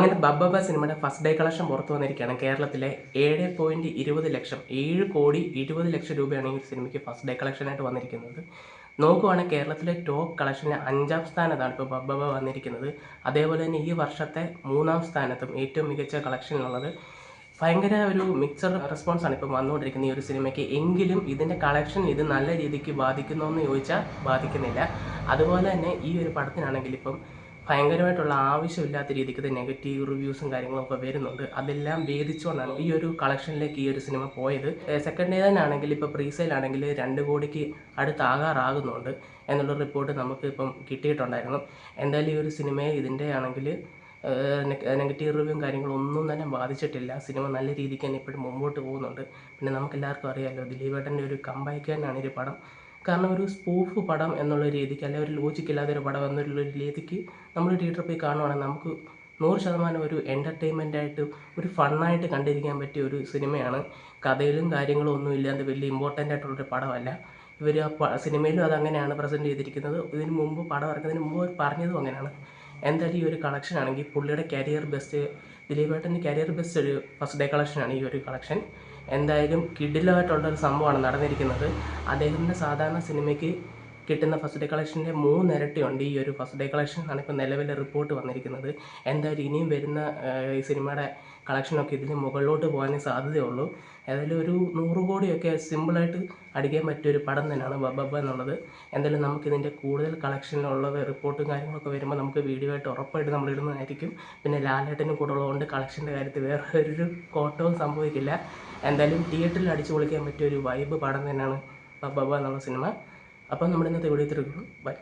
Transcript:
അങ്ങനെ ബബ്ബബ സിനിമയുടെ first day collection പുറത്തു വന്നിരിക്കുകയാണ്. കേരളത്തിലെ 7.20 ലക്ഷം 7,20,00,000 രൂപയാണ് ഈ സിനിമയ്ക്ക് ഫസ്റ്റ് ഡേ കളക്ഷനായിട്ട് വന്നിരിക്കുന്നത്. നോക്കുവാണെങ്കിൽ കേരളത്തിലെ ടോപ്പ് കളക്ഷനിലെ 5ാം സ്ഥാനത്താണ് ഇപ്പോൾ ബബ്ബബ വന്നിരിക്കുന്നത്. അതേപോലെ തന്നെ ഈ വർഷത്തെ 3ാം സ്ഥാനത്തും ഏറ്റവും മികച്ച കളക്ഷനിലുള്ളത്. ഭയങ്കര ഒരു മിക്സഡ് റെസ്പോൺസാണ് ഇപ്പം വന്നുകൊണ്ടിരിക്കുന്നത് ഈ ഒരു സിനിമയ്ക്ക്. എങ്കിലും ഇതിൻ്റെ കളക്ഷൻ ഇത് നല്ല രീതിക്ക് ബാധിക്കുന്നോ എന്ന് ചോദിച്ചാൽ ബാധിക്കുന്നില്ല. അതുപോലെ തന്നെ ഈ ഒരു പടത്തിനാണെങ്കിൽ ഇപ്പം ഭയങ്കരമായിട്ടുള്ള ആവശ്യമില്ലാത്ത രീതിക്ക് നെഗറ്റീവ് റിവ്യൂസും കാര്യങ്ങളൊക്കെ വരുന്നുണ്ട്. അതെല്ലാം ഭേദിച്ചുകൊണ്ടാണ് ഈ ഒരു കളക്ഷനിലേക്ക് ഈ ഒരു സിനിമ പോയത്. സെക്കൻഡ് ഡേ തന്നെ ആണെങ്കിൽ ഇപ്പോൾ പ്രീസെയിലാണെങ്കിൽ 2 കോടിക്ക് അടുത്താകാറാകുന്നുണ്ട് എന്നുള്ള റിപ്പോർട്ട് നമുക്ക് ഇപ്പം കിട്ടിയിട്ടുണ്ടായിരുന്നു. എന്തായാലും ഈ ഒരു സിനിമയെ ഇതിൻ്റെ ആണെങ്കിൽ നെഗറ്റീവ് റിവ്യൂവും കാര്യങ്ങളൊന്നും തന്നെ ബാധിച്ചിട്ടില്ല. സിനിമ നല്ല രീതിക്ക് തന്നെ ഇപ്പോഴും മുമ്പോട്ട് പോകുന്നുണ്ട്. പിന്നെ നമുക്കെല്ലാവർക്കും അറിയാമല്ലോ, ദിലീപേട്ടൻ്റെ ഒരു കംബാക്ക് തന്നെയാണ് ഈ പടം. കാരണം ഒരു സ്പൂഫ് പടം എന്നുള്ള രീതിക്ക്, അല്ലെങ്കിൽ ഒരു ലോജിക്കില്ലാത്തൊരു പടം എന്നുള്ള രീതിക്ക് നമ്മൾ തിയേറ്ററിൽ പോയി കാണുവാണെങ്കിൽ നമുക്ക് 100% ഒരു എൻ്റർടൈൻമെൻറ്റായിട്ട് ഒരു ഫണ്ണായിട്ട് കണ്ടിരിക്കാൻ പറ്റിയ ഒരു സിനിമയാണ്. കഥയിലും കാര്യങ്ങളും ഒന്നും ഇല്ലാതെ വലിയ ഇമ്പോർട്ടൻ്റ് ആയിട്ടുള്ളൊരു പടമല്ല. ഇവർ ആ സിനിമയിലും അതങ്ങനെയാണ് പ്രസൻറ്റ് ചെയ്തിരിക്കുന്നത്. ഇതിന് മുമ്പ് പടം ഇറക്കുന്നതിന് മുമ്പ് പറഞ്ഞതും അങ്ങനെയാണ്. എന്തായാലും ഈ ഒരു കളക്ഷൻ ആണെങ്കിൽ പുള്ളിയുടെ കരിയർ ബെസ്റ്റ്, ദിലീപേട്ടൻ്റെ കരിയർ ബെസ്റ്റ് ഒരു ഫസ്റ്റ് ഡേ കളക്ഷനാണ് ഈ ഒരു കളക്ഷൻ. എന്തായാലും കിടിലമായിട്ടുള്ളൊരു സംഭവമാണ് നടന്നിരിക്കുന്നത്. അദ്ദേഹത്തിൻ്റെ സാധാരണ സിനിമയ്ക്ക് കിട്ടുന്ന ഫസ്റ്റ് ഡേ കളക്ഷൻ്റെ 3 ഇരട്ടിയുണ്ട് ഈ ഒരു ഫസ്റ്റ് ഡേ കളക്ഷൻ എന്നാണ് ഇപ്പോൾ നിലവിലെ റിപ്പോർട്ട് വന്നിരിക്കുന്നത്. എന്തായാലും ഇനിയും വരുന്ന ഈ സിനിമയുടെ കളക്ഷനൊക്കെ ഇതിന് മുകളിലോട്ട് പോകാനേ സാധ്യതയുള്ളൂ. ഏതായാലും ഒരു 100 കോടിയൊക്കെ സിമ്പിളായിട്ട് അടിക്കാൻ പറ്റിയൊരു പടം തന്നെയാണ് ബബ്ബബ എന്നുള്ളത്. എന്തായാലും നമുക്കിതിൻ്റെ കൂടുതൽ കളക്ഷനിലുള്ളത് റിപ്പോർട്ടും കാര്യങ്ങളൊക്കെ വരുമ്പോൾ നമുക്ക് വീഡിയോ ആയിട്ട് ഉറപ്പായിട്ട് നമ്മൾ ഇടുന്നതായിരിക്കും. പിന്നെ ലാലേട്ടനും കൂടെ ഉള്ളതുകൊണ്ട് കളക്ഷൻ്റെ കാര്യത്തിൽ വേറെ ഒരു കോട്ടവും സംഭവിക്കില്ല. എന്തായാലും തിയേറ്ററിൽ അടിച്ചു പൊളിക്കാൻ പറ്റിയ ഒരു വൈബ് പടം തന്നെയാണ് ബബ്ബബ എന്നുള്ള സിനിമ. അപ്പോൾ നമ്മുടെ ഇന്നത്തെ വീഡിയോ തീർക്കുന്നു. ബൈ.